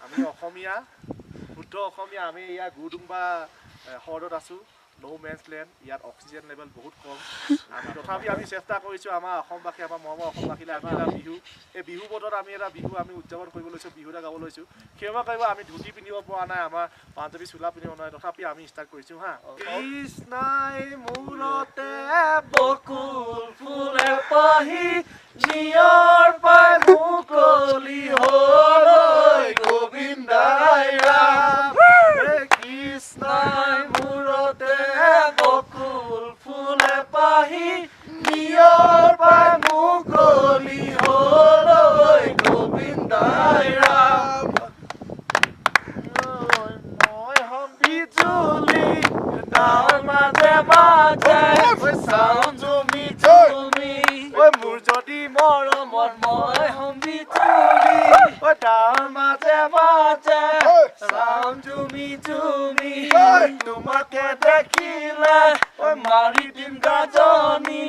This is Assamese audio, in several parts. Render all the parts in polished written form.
আমি অসমীয়া শুদ্ধ অসমীয়া আমি ইয়াত গুৰুডুংবা হ্ৰদত আছোঁ নো মেন্স লেণ্ড ইয়াত অক্সিজেন লেভেল বহুত কম তথাপি আমি চেষ্টা কৰিছোঁ আমাৰ অসমবাসী আমাৰ মৰমৰ অসমবাসীলৈ আমি এটা বিহু এই বিহু বতৰত আমি এটা বিহু আমি উদযাপন কৰিব লৈছোঁ বিহু এটা গাব লৈছোঁ ক্ষমা কৰিব আমি ধুতি পিন্ধিব পৰা নাই আমাৰ পাঞ্জাবী চোলা পিন্ধিব নোৱাৰে তথাপি আমি ষ্টাৰ্ট কৰিছোঁ হা কৃষ্ণাই মূৰতে বকুল ফুলে পাহি নিয়ৰ পাই মুকলি হৈ গোবিন্দাই ৰাম কৃষ্ণাই মূৰতে বকুল ফুলে পাহি নিয়ৰ পাই মুকলি হৈ গোবিন্দাই ৰাম মই হম বিজুলি তাৰ মাজে মাজে চাওঁ তুমি মোৰ যদি মৰমত মই হম বিজুলি তাৰ মাজে মাজে চাওঁ তুমি তোমাকে দেখিলে মাৰি দিম গাজনি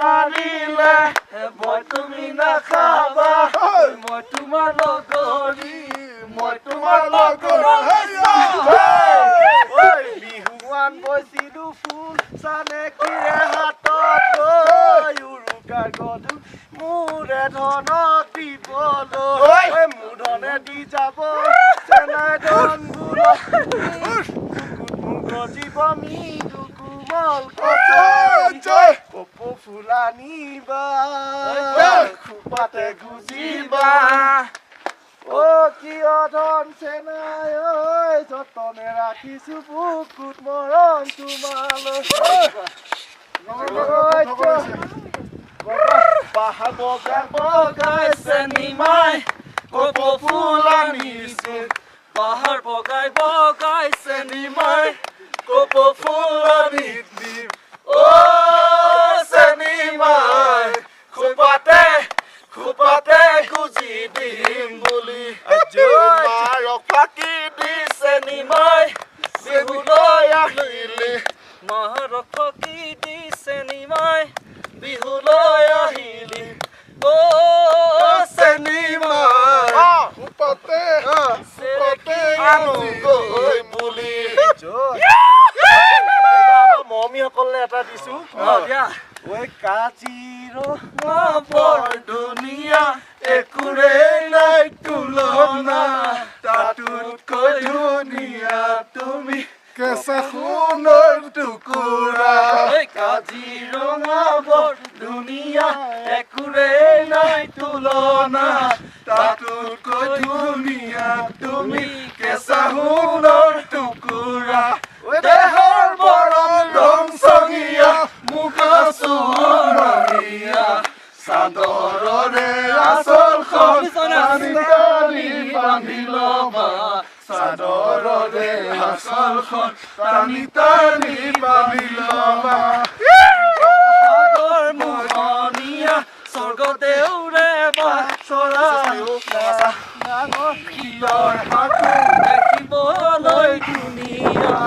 মাৰিলে মই তুমি নাখাবা মই তোমাৰ লগৰী বিহুৱান বৈছিলো ফুল চানেকিৰে হাতত লৈ উৰুকাৰ গধূল মোৰে ধনক দিবলৈ মোৰ ধনে দি যাব চেনাই ধন জীৱ মৃদু কোমল কপৌ ফুলা নিবা খোপাতে গুজিবা অ কিয় ধন চেনাই ঐ যতনে ৰাখিছো বুকুত মৰম তোমালৈ পাহাৰ বগাইছে নিমাই কপৌ ফুলা নিছে পাহাৰ বগাইছে নিমাই কপৌ ফুলা নিদিম অ চেনিমাই খোপাতে গুজি দিম বুলি মাৰক ফাঁকি দিছে নিমাই বিহুলৈ আহিলি মাৰক ফাঁকি দিছে নিমাই বিহুলৈ আহিলি অ চেনিমাই খোপাতে গৈ বুলি মমিসকলে এটা দিছো ঐ কাজিৰঙা বৰ ধুনীয়া একোৰে নাই তুলনা তাতোতকৈ ধুনীয়া তুমি কেঁচা সোণৰ টুকুৰা কাজিৰঙা বৰ ধুনীয়া একোৰে নাই তুলনা তাতোতকৈ ধুনীয়া তুমি কেঁচা সোণৰ টুকুৰা দেহৰ বৰণ ৰংচঙীয়া মুখা চুৰণীয়া চাদৰৰে আঁচলখন টানি বান্ধি ল'বা চাদৰৰে আঁচলখন টানি বান্ধি ল'বা সাগৰ মোহনীয়া স্বৰ্গদেউৰে বাছৰা ডাঙৰ শিলৰ সাঁকো দেখিবলৈ ধুনীয়া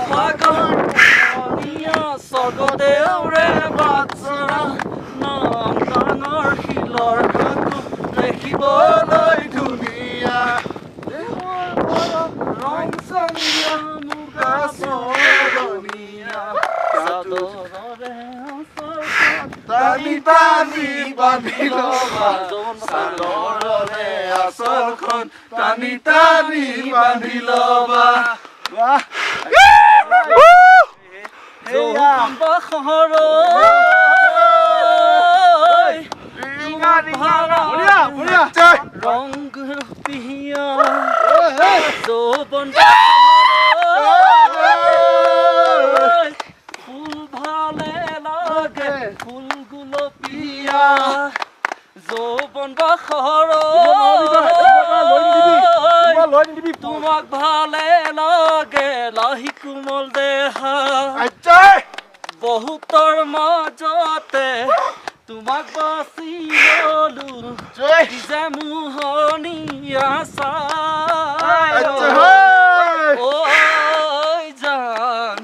সাগৰ মোহনীয়া স্বৰ্গদেউৰে বাছৰা নাম ডাঙৰ শিলৰ সাঁকো দেখিবলৈ ধুনীয়া ৰংচঙীয়া মুগা চৰণীয়া চাদৰৰে টানি বান্ধি ল'বা চাদৰৰে আঁচলখন টানি বান্ধি ল'বা ৰং পিহিয়া যৌবন ফুল ভালে লাগে ফুল গুলপীয়া যৌবন বাখৰ তোমাক ভালে লাগে লাহি কোমল দেহা বহুতৰ মাজতে তোমাক বাচি ললো যে মোহনীয়া চাই ঐ জান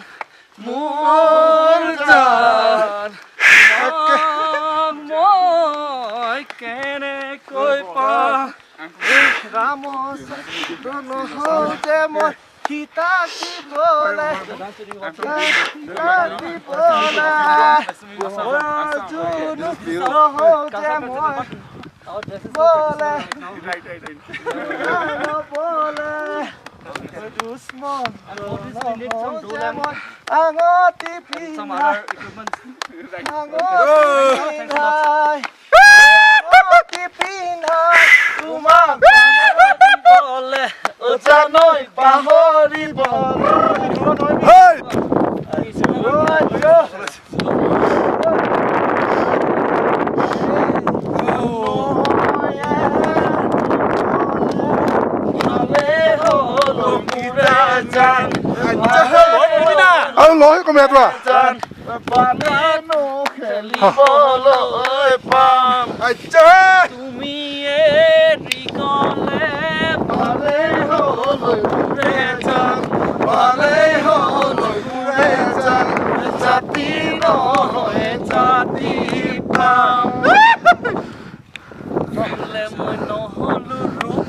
মোৰ জান মই কেনেকৈ পাম ৰামচন্দ্ৰ নহওঁতে মই সীতা দিবলৈ নহওঁতে মই দুশ্মন আঙতি পিন্ধাই তোমাক বলে জানৈ পাহৰিব আৰু লয় কমে তোৱা খেলিবলৈ পাম তুমি এৰি গলে ভালে হলৈ জাতি নহয় জাতি পাম মই নহলো ৰূপ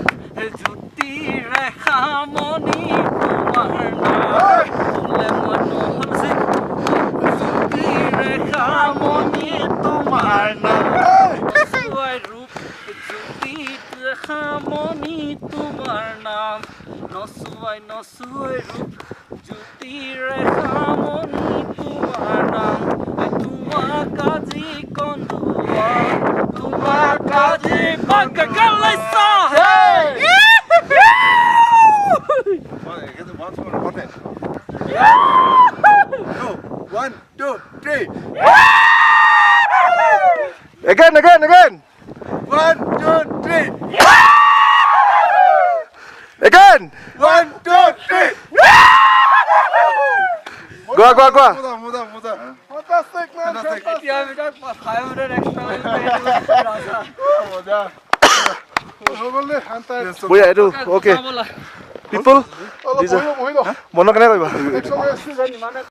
জ্যোতি ৰেখামণি তোমাৰ খামনি তোমাৰ নাম নচুৱাই নচুৱাই ৰূপ জ্যোতি ৰেখামণি তোমাৰ নাম তোমাক আজি কন্দুৱা তোমাক আজি বাগালাইছা One, two, three. Again. 1, 2, 3. Again. 1, 2, 3. Go. Muda. Fantastic, man. Okay. People, these are. Mono kena kau iba.